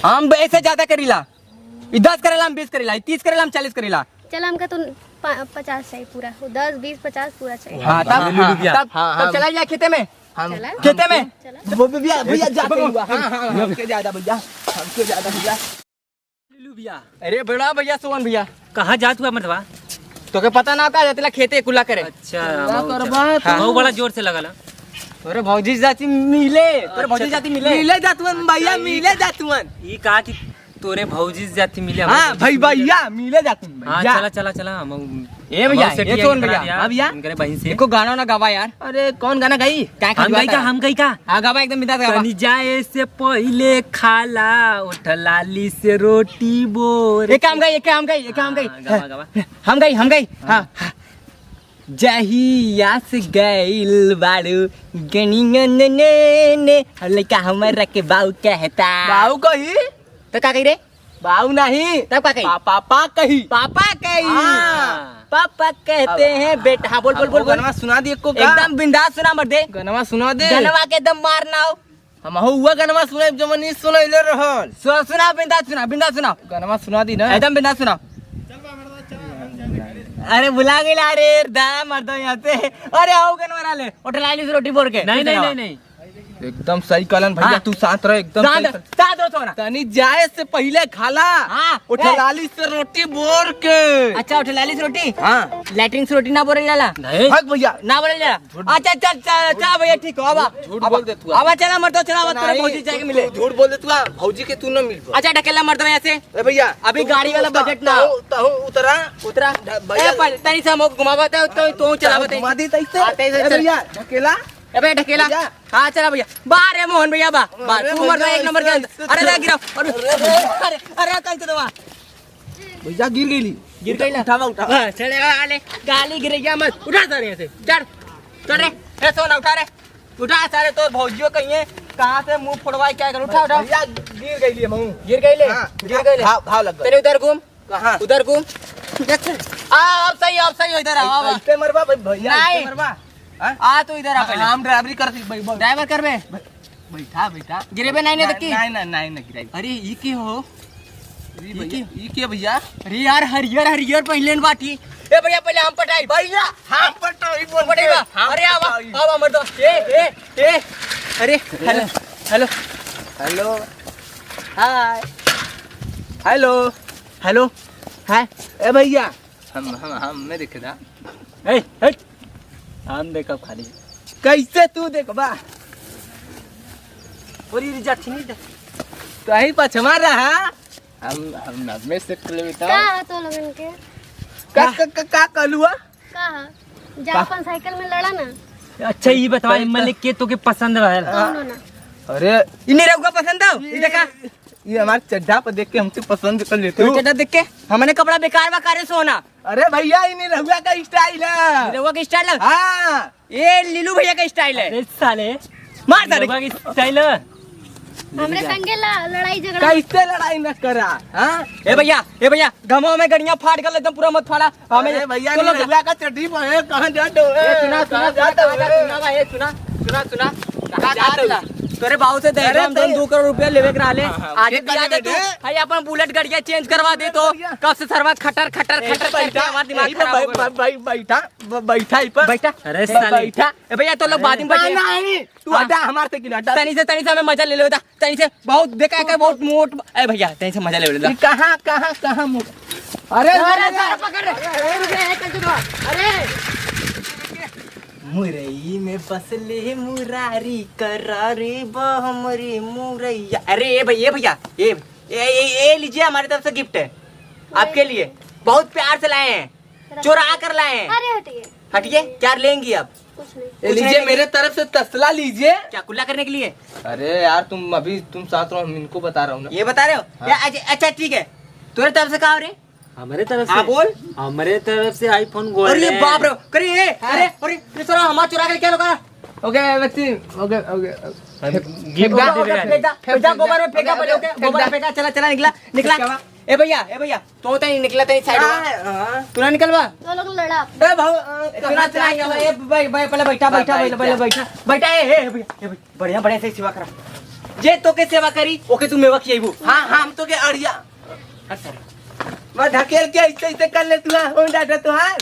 हम ऐसे ज्यादा करीला 10 करेला, हम 20 करेला, 30 करेला, हम 40 करेला। चल हमका तो 50 चाहिए पूरा, 10 20 50 पूरा चाहिए। हाँ तब चला जाए खेते में, चला खेते में भैया जाते हुआ हमके ज्यादा भैया भैया। अरे बड़ा भैया सोहन भैया कहाँ जात हुआ मर्दवा? तो के पता ना का जाते खेते कुला करे। अच्छा बहुत बड़ा जोर से लगल। तोरे भौजी जाती मिले, तोरे भौजी जाती मिले जातुअन भैया मिले जातुअन। ये कहा कि तोरे भौजी जाती मिले। हाँ भाई भैया मिले जातुन। हाँ चला ए भैया ये सोहन भैया। हाँ भैया इनके बहन से एको गाना ना गावा यार। अरे कौन गाना गाई? हम गई का हाँ गावा एकदम बिंदास गावा। कनी जाए से पहले खाला उठ लाली से रोटी बोर। एक काम गई हम गई। हाँ जहिया से गइल बाड़ू गनिंगन ने लइका हमरा के बाऊ कहता। बाऊ कही तो का कही रे? बाऊ नहीं तब का कही? पापा कही। पापा कही। हाँ। पापा कहते हैं बेटा। हाँ बोल गनवा सुना दे को एकदम बिंदास सुना मत दे। गनवा सुना दे। गनवा के एकदम मारना हो। हम हुआ गनवा सुने जो मनी सुनैले रहल। सुना बिंदास सुना गनवा सुना दी ना एकदम बिंदास सुना। अरे बुला गेला रे दा मर्द यहाँ से। अरे आओ गनवा वाले होटल आली से रोटी बोल के। नहीं एकदम सही कलन भैया। तू साथ रह एकदम साथ रहो सोना। तनी जाए से पहले खाला। हाँ उठलाली से रोटी बोर के। अच्छा होटल आली से रोटी। हाँ लैट्रिन से रोटी ना बोल जाला। भाग भैया ना बोल जाला। अच्छा चल भैया ठीक हो। आवा झूठ बोल दे तू। आवा चला मर्द चला तेरे भौजी जाके मिले। झूठ बोल दे तू। भौजी के तू ना मिल। अच्छा ढकेला मर्द यहाँ से। ए भैया अभी गाड़ी वाला बजट ना उतरा भैया तनी से हम घुमावत है तो चलावत है। घुमा दी तैसे भैया ढकेला। ए भैया ढकेला। हाँ चला भैया बाहर है मोहन भैया बाहर तू मर एक नंबर के अंदर। अरे ना गिराओ। अरे कल से दवा भैया गिर गई। उठावा चलेगा आले गाली गिरेगा मत। उठा सारे ऐसे चढ़ रे। ए सोना उठा रे उठा सारे। तो भौजियो कहीं है कहाँ से मुंह फोड़वाए क्या कर। उठा भैया गिर गई मुंह। गिर गई घाव लग गया। तेरे उधर घूम। कहाँ उधर घूम। अब सही इधर आओ। ऐसे मरवा भैया ऐसे मरवा। तो इधर आ पहले। हम ड्राइवरी करती ड्राइवर कर बे। बैठा गिरेबे नहीं तक की। नहीं गिराई। अरे ये की हो? ये क्या भैया? अरे यार हरियर पहले बाटी। ए भैया पहले हम पटाई भैया हम पटाई बोल पटेगा। अरे आवा मर दो। ए अरे हेलो हाय हेलो हाय। ए भैया हम मैं देखे था। हम देखब खाली कैसे तू देखबा? पूरी रिजल्ट नहीं दे तो ही पछमा रहा। हम में से किलोमीटर का तो लगन के का कलुआ का जा अपन साइकिल में लड़ा ना। अच्छा ये बतावा मलिक के तो के पसंद रहल। कौन ना अरे इन्हें रहुआ पसंद आओ। ये देखा ये हमारे चड्ढा पर देख के हमसे पसंद कर लेते हो। चड्ढा देख के हमने कपड़ा बेकार बकारे सोना। अरे भैया इन्हें रहुआ का स्टाइल है। रहुआ का स्टाइल है। हाँ ये लीलू भैया का स्टाइल है। अरे साले मार सारे लोगों की स्टाइल हमरे संगे लड़ाई झगड़ा। कैसे लड़ाई न करा? हाँ ए भैया घमाओ में गड़ियां फाड़ कर एकदम पूरा मत फाड़ा। हमें भैया रहुआ का चड्ढी पर है कहाँ जाते हो? सुना तोरे बाबू से दे हम 2 करोड़ रुपया लेवे करा ले। आज बिया दे तू भाई अपन बुलेट गाड़ियां चेंज करवा दे। तो कब से सर्वा खटर हमारा दिमाग खराब हो गया। बैठा अरे साले बैठा। ए भैया तो लोग बाद में बैठे। नहीं तू हटा हमारे से किलो हटा। तनी से हमें मजा ले लेता। तनी से बहुत देखा है बहुत मोट। ए भैया तनी से मजा ले लेता। कहाँ अरे पकड़ अरे मुरई में बसले मुरारी करारी बहमरी मुरैया। अरे ये भैया ये लीजिए हमारी तरफ से गिफ्ट है आपके लिए। बहुत प्यार से लाए हैं, चुरा कर लाए हैं। अरे हटिए क्या लेंगी आप? कुछ नहीं। लीजिए मेरे तरफ से तसला लीजिए। क्या कुल्ला करने के लिए? अरे यार तुम साथ रहो। हम इनको बता रहा हूँ ना। ये बता रहे हो? हाँ। अच्छा ठीक है। तुम्हारी तरफ से कहा रे? हमारे तरफ हाँ से बोल। हमारे तरफ से आईफोन गोल्ड। अरे बाप रे करिए। अरे सुनो हमारा चुरा के क्या लोग ओके व्यक्ति ओके गिफ्ट गोबर में फेंका पड़े। ओके गोबर में फेंका। चला निकला। ए भैया तो नहीं निकला था साइड। तू ना निकलवा। तो लोग लड़ा। ए सुना ए भाई पहले बैठा। ए भैया बढ़िया से सेवा करा। जे तो के सेवा करी ओके तू मेवा खियाबू। हाँ हम तो के अड़िया मैं ढकेल के ऐसे ऐसे कर ले तू हो डाटा तुहार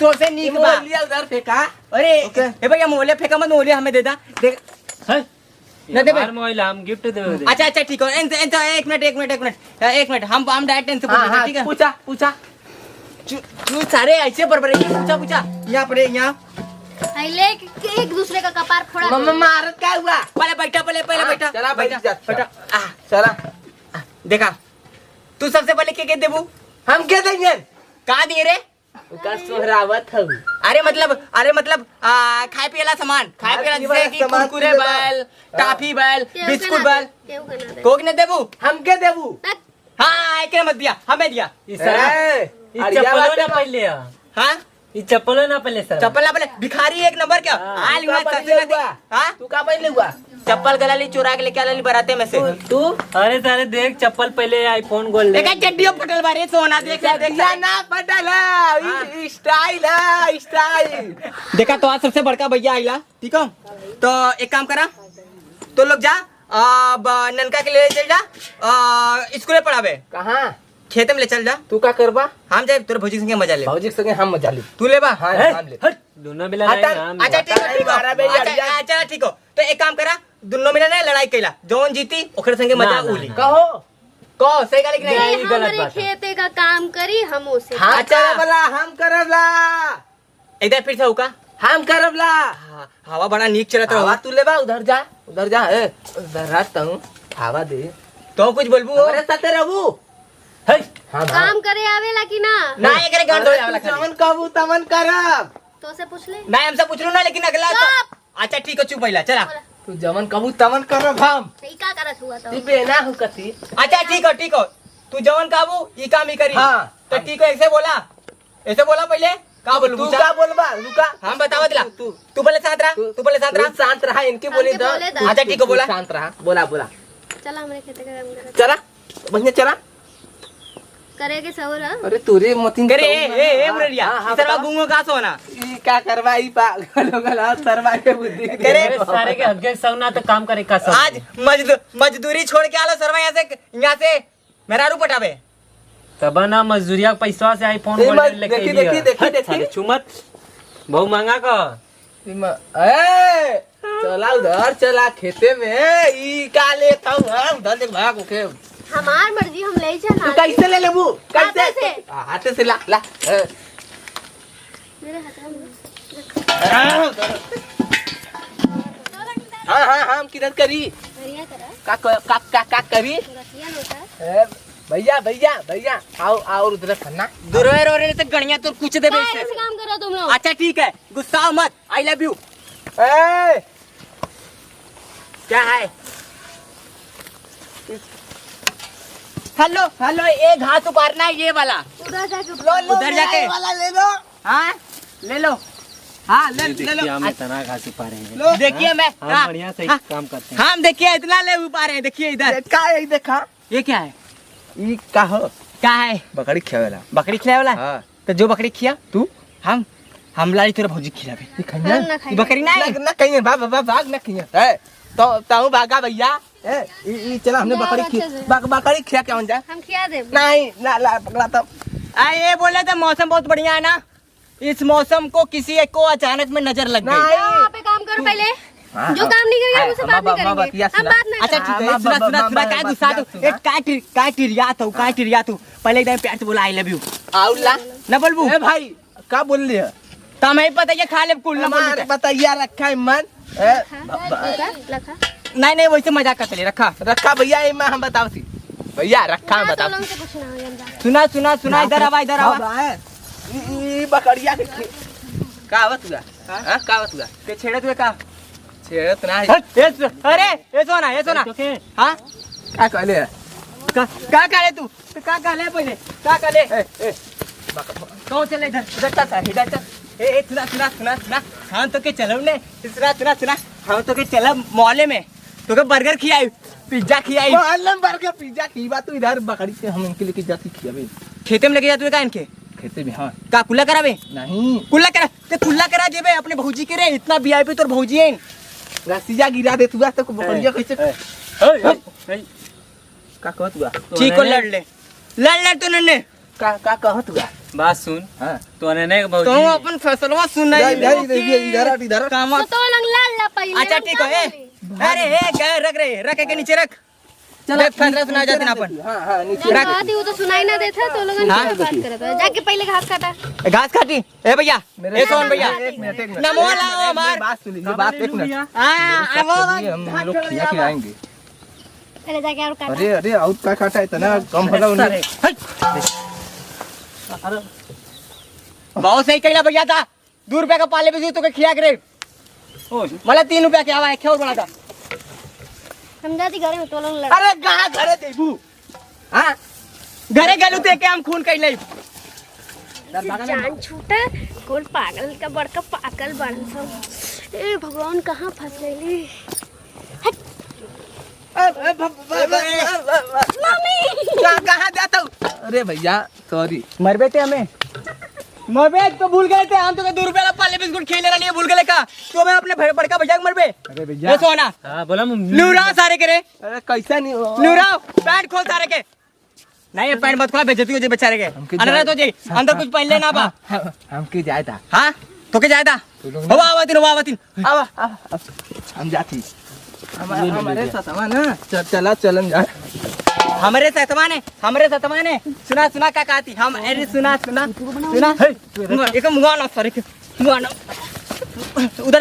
तो से नीक बा। लिया उधर फेंका। अरे ए भैया मोले फेंका मत, मोले हमें दे दा। देख ना दे बार मोबाइल हम गिफ्ट दे दे। अच्छा अच्छा ठीक है। एक मिनट हम डायरेक्ट इनसे हाँ, पूछेंगे, हाँ, ठीक है? पूछा तू सारे ऐसे बरबर पूछा यहाँ पर यहाँ ले एक दूसरे का कपार फोड़ा। मम्मा मारत क्या हुआ? पहले बैठा पहले हाँ, बैठा चला बैठ जा, बैठा चला देखा तू सबसे पहले क्या देबू? हम क्या देंगे? कहा दिए रे? का सोहरावत है। अरे मतलब खाए पियला सामान, खाए पियला जैसे कि सामान कुरकुरे ले बैल, टॉफी बैल, बिस्कुट बैल, केहू के ना दे। कोक ने देबू? हम क्या देबू? हाँ एक ने मत दिया, हमें दिया। ई चप्पलो ना पहले हाँ ई चप्पलो ना पहले सर। चप्पल ना पहले भिखारी एक नंबर क्या? हाँ, आल तू का सबसे पहले ना हुआ? हाँ तू का पहले हुआ? चप्पल गला ली चुरा के लेके आला ली बराते में से। तू अरे सारे देख चप्पल पहले आईफोन गोल्ड देखा चड्डियों फटल बारे सोना देख या ना पटल है स्टाइल। देखा तो आज सबसे बड़का भैया आइला, ठीक है? तो एक काम करा, तो लोग जा ननका के ले चल जा स्कूल पढ़ावे, कहाँ? खेत में ले चल जा। तू का करबा? हम जाए तोरे भौजी संगे मजा ले। भौजी के संगे हम मजा ले। तू ले बा। हाँ है? हम ले। हट दोनों मिला अच्छा नहीं नाम अच्छा ठीक है, ठीक मारा बे है। यार। अच्छा ठीक हो, तो एक काम करा, दोनों मिला ना लड़ाई कैला, जोन जीती ओकरे संगे मजा ना, उली। ना। कहो कहो सही गाली कि नहीं? नहीं, गलत हमारे बात है। खेते का काम करी हम उसे। हम अच्छा। करबला हम करबला इधर फिर से होगा। हम करबला। हवा बड़ा नीक चलत हवा रहा। तू ले बा उधर जा ए उधर रहता हूँ हवा दे। तो कुछ बोलबू? अरे साथे रहबू। है हाँ काम करे आवेला कि ना? ना एकरे गांड धोए वाला खाली। जमन कहबू तमन करब। तो से पूछ ले। ना हमसे पूछ लो ना, लेकिन अगला चुप। अच्छा ठीक है, चुप पहला चला। तू जमन कहबू तमन करब हम। सही का करत हुआ तो? ती बेना हो कती। अच्छा ठीक है, तू जवन काबू ये काम ही करी। हाँ। तो ठीक है, ऐसे बोला पहले का बोलू? तू का बोलबा रुका। हम बतावा दिला। तू तू पहले शांत रहा, तू पहले शांत रहा। शांत रहा इनके बोले हमके बोले तो। दा। अच्छा ठीक है, बोला। शांत रहा बोला चला हमारे खेते का काम करत। चला बढ़िया चला। करेगे सवर हाँ? अरे तूरे मतिन करे ए मुररिया हाँ, हाँ, इस तरह बताओ। गुंगो का सोना ई का करवा ई पागल हो गला सरवा के बुद्धि के करे। अरे सारे के हगे सवना तो काम करे का सब। आज मजदूरी छोड़ के आलो सरवा यहाँ से मेरा रू पटावे। तब ना मजदूरिया के पैसा से आईफोन ए, गोल्ड लेके देखी, लिया। देखी, हट, देखी। साले चुमत बहु महंगा का। ए चला उधर चला खेते में ई का लेता हूं उधर देख भाग के। हमार मर्जी हम ले तू चला। कैसे ले लेबू? हाथे से। हाथ से ला मेरे हाथ में। हाँ हम किधर करी बढ़िया करा। का करी। रतिया होता। ए, भैया आओ उधर खन्ना। दुर्वे रो रहे तो गणिया तो कुछ दे क्या ऐसे काम करो तुम लोग? अच्छा ठीक है, गुस्सा मत। I love you. ए क्या है? हेलो ये घास उपारना है, ये वाला। उधर जाके उधर जाके वाला ले लो। हाँ ले लो। हाँ ले देखिए लो। हम इतना घास पा रहे हैं। देखिए मैं हम बढ़िया से हाँ, काम करते हैं। हम देखिए इतना ले पा रहे हैं। देखिए इधर का है देखा ये क्या है? ई का हो क्या है? बकरी खियावेला। बकरी खिलाए वाला है? हां तो जो बकरी खिया तू हम लाड़ी तोरा भौजी खिलावे। ई खइया हम ना खाई। बकरी ना है? ना कहीं भाग ना कहीं ए तो ताऊ भागा भैया। ए ई चला हमने जाओ बकरी अच्छे से। बकरी खिया क्या जा। हम खिया दे। नहीं ला पकड़ा तो। ये बोले तो मौसम बहुत बढ़िया है ना। इस मौसम को किसी एक को अचानक में नजर लग गई। नहीं। यहाँ पे काम करो पहले। हाँ, जो काम नहीं करेंगे हाँ, मुझसे हाँ, बात नहीं बाबा, करेंगे। बतिया हम सुना। बात नहीं अच्छा करेंगे। ठीक है, सुना क्या गुस्सा तू? सुना। एक काय टिरिया तू पहले एकदम प्यार से बोला आई लव यू आउला ना बोलबू। ए भाई का बोल लिया तो हमें पता है खा ले कुल ना बोल हमारे बताइया रखा है मन। ए लखा। नहीं वैसे मजाक करते ले रखा। रखा भैया ये मैं हम बताओ सी भैया रखा हम ना बताओ तुम लोग से कुछ ना हो जानता। सुना इधर आवा। ई बकरिया के का आवत हुआ हां का आवत हुआ ते छेड़े तू का छेड़त ना अरे ये सोना ओके हाँ का कहले का करे तू का कहले पहले का कहले ए कौन चले इधर चल ए सुना हम तो के चलो ने सुना हम तो के चला मोहल्ले में तो के बर्गर खियाई पिज्जा खियाई मालूम बर्गर पिज्जा की बात तू इधर बकरी से हम इनके लेके जाती खियावे खेते में लेके जाते का इनके खेते में हां का कुल्ला करावे नहीं कुल्ला करा देबे अपने भौजी के रे। इतना वीआईपी तोर भौजी है। रसिया गिरा दे तू तो बकरिया कैसे का कहत हुआ ठीक को लड़ ले तूने ने का कहत हुआ बात सुन। हां तो ने तो भौजी अपन फैसलवा सुन इधर काम तो लंग लाल ला पहले अच्छा ठीक है अरे रख के नीचे रख चल फैसला सुना जाते ना अपन हां नीचे जब कहा थी वो तो सुनाई ना देता तो लोगन क्या बात करत है जाके पहले घास काटा घास काटी ए भैया ए सोन भैया एक मिनट नमो लाओ हमार बात सुन लीजिए बात एक मिनट हां वो हम लोग खिया के आएंगे पहले जाके और काटा अरे अरे आउट का काटा इतना कम होला उन्हें बहुत सही कहला भैया था 2 रुपया का पाले भी तो के खिया करे मला 3 रुपया के आवा है क्यों बना था हम जाती घरे में तो लोग लड़ अरे कहां घरे देबू हां घरे गेलू ते के हम खून कइले जान छूटा कौन पागल का बड़का पागल बन सब ए भगवान कहाँ फंस गईली कहां जाता अरे भैया सॉरी मरबे थे हमें मरबे तो भूल गए थे हम तो 2 रुपया पाले बिस्कुट खेले रही भूल गए का तो मैं अपने बड़का भैया मरबे अरे भैया ये सोना हां बोला नूरा सारे करे अरे कैसा नहीं नूरा पैंट खोल सारे के नहीं ये पैंट मत खोल बेइज्जती हो जाए बेचारे के अंदर तो जी अंदर कुछ पहन लेना बा हम के जाए था हां तो के जाए था हवा आवातीन आवा हम जाती हमारे साथ ना चला चलन जा हमारे सतमान है सुना क्या कहती हम अरे सुना एक मुंगा ना सॉरी मुंगा ना उधर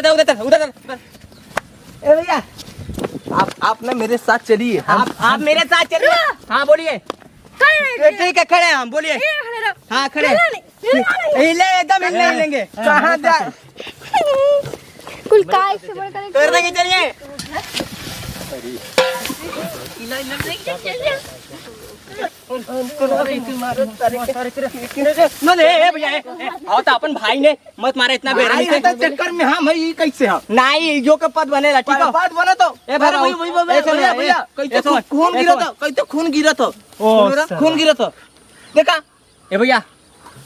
ए भैया आप ना मेरे साथ चलिए आप मेरे साथ चलिए हाँ बोलिए ठीक है खड़े हैं हम बोलिए हाँ खड़े हिले एकदम हिले लेंगे कहाँ जाए कुल काय से बड़का कर देंगे चलिए आओ तो अपन भाई ने मत मारे इतना बेरहमी से चक्कर में हम है कैसे हम नहीं जो का पद बनेला ठीक है बात बना तो ए भाई भैया कैसे खून गिरा था खून गिरा था देखा ए भैया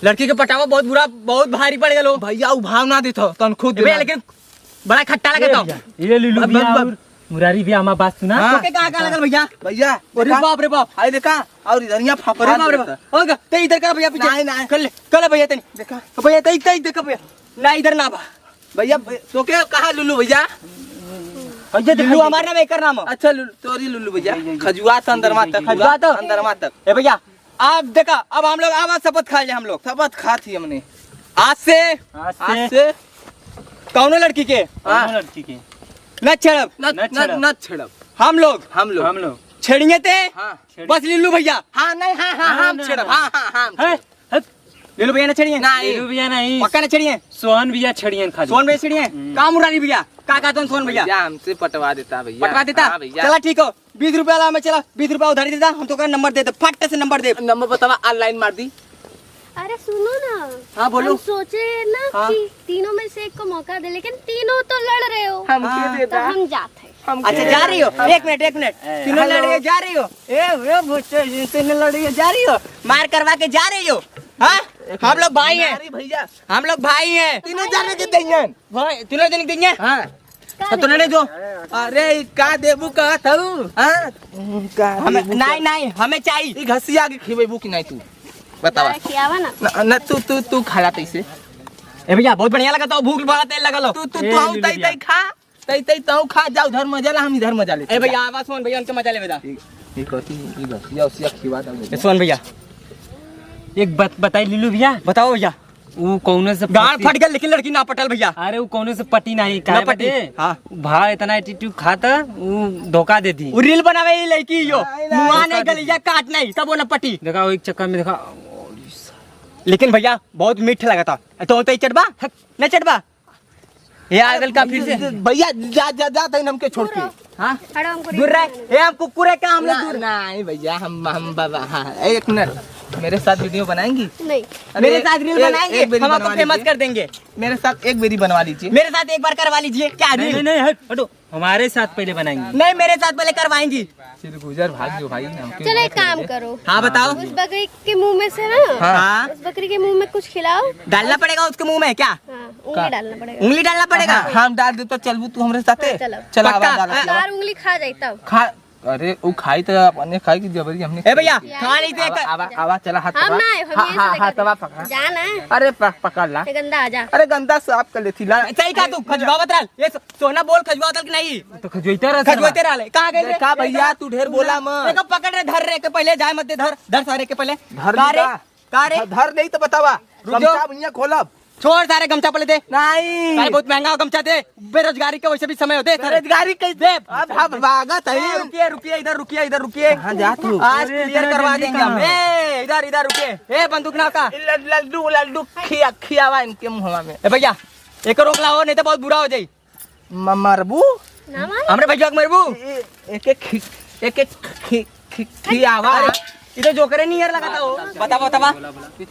लड़की के पटावा बहुत भारी पड़ गया भैया वो भाव ना देता तन खुद भैया लेकिन बड़ा खट्टा लगा था ये लीलू भैया और मुरारी भी हमारा बात सुना हाँ। तो कहाँ लगल भैया भैया अरे बाप आई देखा और इधर यहाँ फाफरे अरे बाप रे बाप होगा ते इधर कर भैया पीछे नहीं। कर ले भैया तनी देखा भैया ते देखा भैया ना इधर ना बा भैया तो क्या कहा लुल्लू भैया लुल्लू हमारे नाम एकर नाम अच्छा तोरी लुल्लू भैया खजुआत अंदर मात तक खजुआत अंदर मात तक ए भैया आप देखा अब हम लोग आवाज शपथ खा लिया हम लोग शपथ खा थी हमने आज से कौन लड़की के लड़की के न छेड़ब न छेड़ब हम लोग छेड़िए थे बस लिल्लू भैया हाँ नहीं हाँ हम छेड़ब हाँ लिल्लू भैया ने छेड़िए लीलू भैया नहीं पक्का ने छेड़िए सोहन भैया छड़ियन खाली सोन भैया छेड़िए का मुरारी भैया का कहते सोन भैया हमसे पटवा देता भैया पटवा देता चला ठीक हो 20 रुपया ला मैं चला 20 रुपया उधारी देता हम तो का नंबर दे फट से नंबर दे नंबर बतावा ऑनलाइन मार दी अरे सुनो ना हाँ बोलो हम सोचे ना हाँ। कि तीनों में से एक को मौका दे लेकिन तीनों तो लड़ रहे हो हम हाँ। के देता तो हम जाते हैं अच्छा जा रही हो एक मिनट तीनों लड़के जा रही हो तीनों लड़के जा रही हो मार करवा के जा रही हो हाँ हम लोग भाई हैं भैया हम लोग भाई हैं तीनों जाने के देंगे भाई तीनों दिन देंगे हाँ तो तूने जो अरे का देबू का थऊ हाँ नहीं हमें चाहिए घसिया के खिबेबू कि नहीं तू बतावा खियावा ना न तू खाला तैसे ए भैया बहुत बढ़िया लगा तो भूख बड़ा तेल लगा लो तू तई खा तई तू खा जाओ उधर मजा ला हम इधर मजा ले ए भैया आवाज सुन भैया उनके मजा ले बेटा ठीक होती ये घसिया उसिया खिवा दा सुन भैया एक बात बताई लीलू भैया बताओ भैया वो कौन से गांड फट गया लेकिन लड़की ना पटल भैया अरे वो कौन से पटी नहीं ना पटी हाँ भाई इतना एटीट्यूड खाता वो धोखा दे दी वो रील बनावे ये लड़की यो मुआ नहीं गलिया काट नहीं तब वो न पटी देखा वो एक चक्कर में देखा लेकिन भैया बहुत मीठा लगा था तो चटबा न चटबा ये आगल का फिर से भैया जा तई हमके छोड़ के हाँ हड़ो हमको दूर रहे ये हम कुकुर है क्या हम लोग दूर नहीं भैया हम बाबा हाँ एक मिनट मेरे साथ वीडियो बनाएंगी नहीं मेरे साथ रील बनाएंगे हम आपको फेमस कर देंगे मेरे साथ एक बेरी बनवा लीजिए मेरे साथ एक बार करवा लीजिए क्या रील नहीं हटो हमारे साथ पहले बनाएंगे नहीं मेरे साथ पहले करवाएंगी फिर गुजर भाग जो भाई हमके चलो एक काम करो हाँ बताओ उस बकरी के मुंह में से ना हाँ उस बकरी के मुंह में कुछ खिलाओ डालना पड़ेगा उसके मुंह में क्या हाँ उंगली डालना पड़ेगा उंगली डालना पड़ेगा हम डाल दे तो चलबू तू हमरे साथे चलो। चला पक्का? आवाज डाल चार उंगली खा जाए तब खा अरे वो खाई तो अपने खाई की जबरी हमने ए भैया खा नहीं थे आवा चला हाथ हम ना हाथ तवा पकड़ा जाना अरे पकड़ ला गंदा आ जा। अरे गंदा साफ कर लेती ला सही कहा तू खजवावत रहल ये सोना बोल खजवावत कि नहीं तो खजुइते रह खजवाते रहले कहां गए रे का भैया तू ढेर बोला मत देखो पकड़ रे धर रे के पहले जाए मत दे धर सारे के पहले धर का रे ली का रे धर नहीं तो बतावा रुक जाओ। गमछा भैया खोलब छोड़ सारे गमछा पहले दे नहीं सारे बहुत महंगा गमछा दे बेरोजगारी के वैसे भी समय होते हैं बेरोजगारी कैसे अब हम भागत है रुकिए रुकिए इधर रुकिए कहाँ जा तू आज क्लियर करवा देंगे हम ए इधर रुकिए ए बंदूक ना का लड्डू खियावा इनके मुंहवा में ए भैया एक रोक लाओ नहीं तो बहुत बुरा हो जाई मरबू ना मार हमरे भैया मरबू एक खियावा इधर जोकरे नहीं यार लगाता हो बता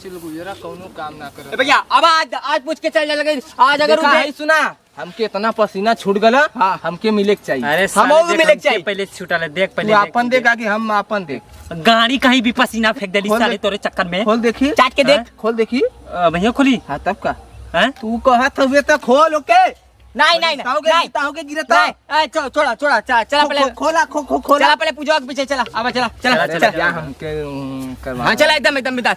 चल गुजरा कौनो काम ना कर ए भैया अब आज पूछ के चल लगे आज अगर देखा है सुना हमके इतना पसीना छूट गला हमके मिले के चाहिए अरे हम और भी मिले चाहिए पहले छूटा ले देख तू पहले अपन देख आगे हम अपन देख गाड़ी कहीं भी पसीना फेंक देली खोल साले दे। तोरे चक्कर में खोल देखी चाट के देख खोल देखी भैया खोली हाँ तब का हैं तू कहत हुए तो खोल ओके नहीं ताओगे गिरता छोड़ा चला पहले खोला खोला चला पहले पूजा के पीछे चला अब चला क्या हमके करवा हाँ चला एकदम बिता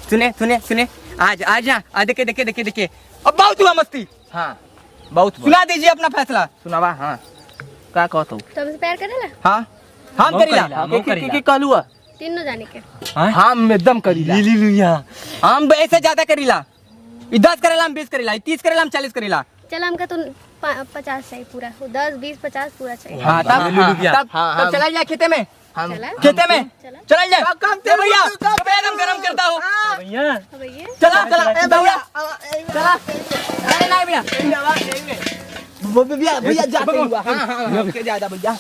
सुने आज ना देखे अब बहुत हुआ मस्ती हाँ बहुत सुना दीजिए अपना फैसला सुनावा हाँ का कहत हूँ तो हमसे प्यार करेला हाँ हम करीला की कहलुआ तीनों जाने के हम एकदम करीला हम ऐसे ज्यादा करीला 10 करेला हम 20 करेला 30 करेला हम 40 करेला चल हमका तो 50 चाहिए पूरा 10 20 50 पूरा चाहिए। हाँ तब चला जाए खेते में हम चला खेते में चला चला जाए काम ए भैया एकदम गरम करता हूँ भैया भैया चला ए भैया चला अरे नहीं भैया भैया जाते हुआ हाँ हमके ज्यादा भैया